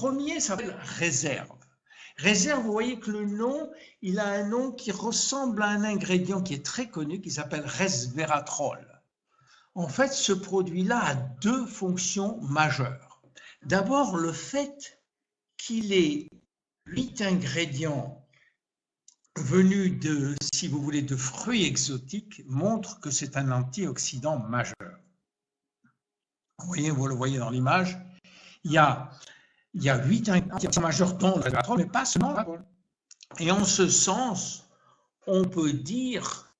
premier s'appelle réserve. Réserve, vous voyez que le nom, il a un nom qui ressemble à un ingrédient qui est très connu, qui s'appelle resveratrol. En fait, ce produit-là a deux fonctions majeures. D'abord, le fait qu'il ait 8 ingrédients venus de, si vous voulez, de fruits exotiques montre que c'est un antioxydant majeur. Vous le voyez dans l'image, il y a 8 ingrédients majeurs dont le resveratrol, mais pas seulement là. Et en ce sens, on peut dire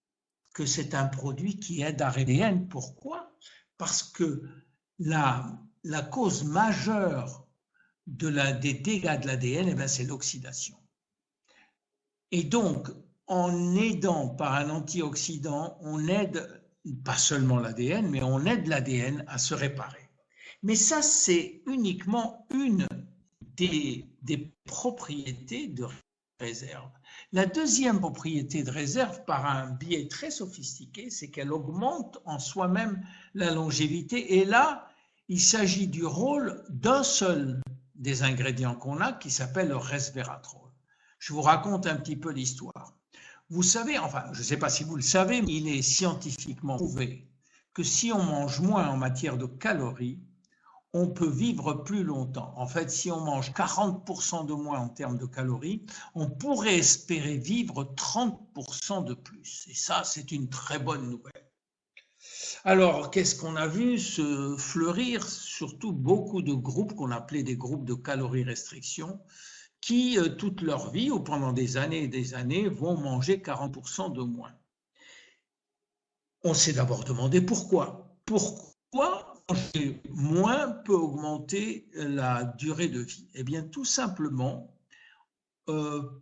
que c'est un produit qui aide à l'ADN. Pourquoi? Parce que la cause majeure des dégâts de l'ADN, c'est l'oxydation. Et donc, en aidant par un antioxydant, on aide pas seulement l'ADN, mais on aide l'ADN à se réparer. Mais ça, c'est uniquement une des propriétés de réserve. La deuxième propriété de réserve, par un biais très sophistiqué, c'est qu'elle augmente en soi-même la longévité. Et là, il s'agit du rôle d'un seul des ingrédients qu'on a, qui s'appelle le resveratrol. Je vous raconte un petit peu l'histoire. Vous savez, enfin, je ne sais pas si vous le savez, mais il est scientifiquement prouvé que si on mange moins en matière de calories, on peut vivre plus longtemps. En fait, si on mange 40% de moins en termes de calories, on pourrait espérer vivre 30% de plus. Et ça, c'est une très bonne nouvelle. Alors, qu'est-ce qu'on a vu se fleurir? Surtout beaucoup de groupes qu'on appelait des groupes de calories restriction, qui, toute leur vie, ou pendant des années et des années, vont manger 40% de moins. On s'est d'abord demandé pourquoi. Pourquoi manger moins peut augmenter la durée de vie? Eh bien, tout simplement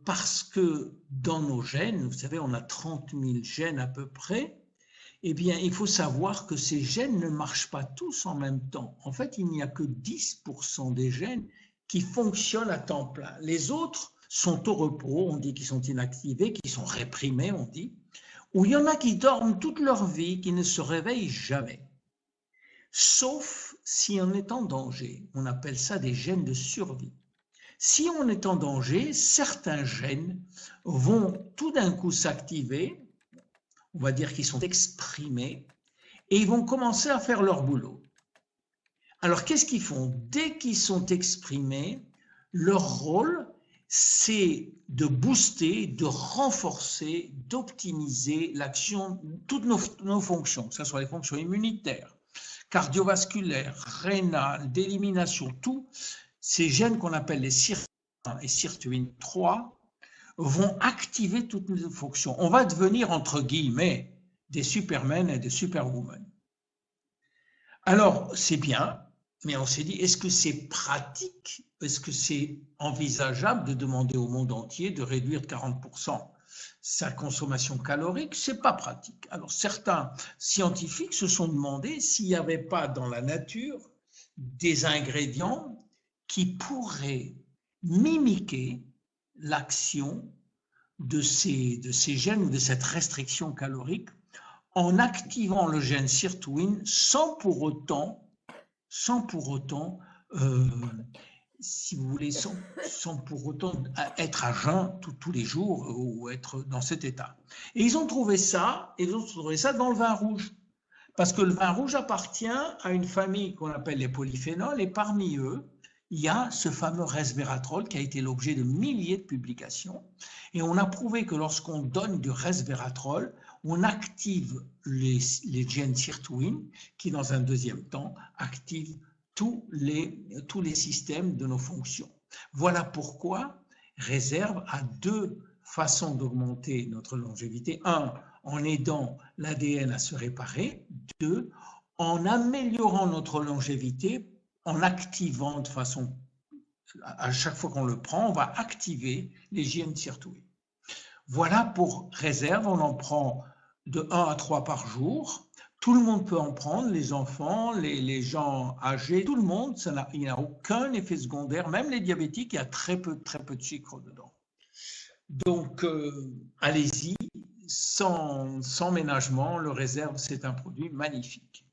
parce que dans nos gènes, vous savez, on a 30 000 gènes à peu près, eh bien, il faut savoir que ces gènes ne marchent pas tous en même temps. En fait, il n'y a que 10% des gènes qui fonctionnent à temps plein. Les autres sont au repos, on dit qu'ils sont inactivés, qu'ils sont réprimés, on dit, ou il y en a qui dorment toute leur vie, qui ne se réveillent jamais. Sauf si on est en danger. On appelle ça des gènes de survie. Si on est en danger, certains gènes vont tout d'un coup s'activer, on va dire qu'ils sont exprimés, et ils vont commencer à faire leur boulot. Alors, qu'est-ce qu'ils font? Dès qu'ils sont exprimés, leur rôle, c'est de booster, de renforcer, d'optimiser l'action de toutes nos fonctions, que ce soit les fonctions immunitaires, cardiovasculaires, rénales, d'élimination, tous ces gènes qu'on appelle les SIRT1 et SIRT3 vont activer toutes nos fonctions. On va devenir, entre guillemets, des supermen et des superwomen. Alors, c'est bien, mais on s'est dit, est-ce que c'est pratique? Est-ce que c'est envisageable de demander au monde entier de réduire de 40% sa consommation calorique? C'est pas pratique. Alors, certains scientifiques se sont demandé s'il n'y avait pas dans la nature des ingrédients qui pourraient mimiquer l'action de ces gènes ou de cette restriction calorique en activant le gène sirtuine sans pour autant, si vous voulez, sans pour autant être à jeun tous les jours ou être dans cet état. Et ils ont trouvé ça dans le vin rouge. Parce que le vin rouge appartient à une famille qu'on appelle les polyphénols, et parmi eux, il y a ce fameux resveratrol qui a été l'objet de milliers de publications. Et on a prouvé que lorsqu'on donne du resveratrol, on active les gènes sirtuine qui, dans un deuxième temps, activent tous les systèmes de nos fonctions. Voilà pourquoi réserve a deux façons d'augmenter notre longévité. Un, en aidant l'ADN à se réparer. Deux, en améliorant notre longévité, en activant de façon, à chaque fois qu'on le prend, on va activer les gènes sirtuine. Voilà pour réserve, on en prend de 1 à 3 par jour. Tout le monde peut en prendre, les enfants, les gens âgés, tout le monde, il n'y a aucun effet secondaire, même les diabétiques, il y a très peu de sucre dedans. Donc, allez-y, sans ménagement, le réserve, c'est un produit magnifique.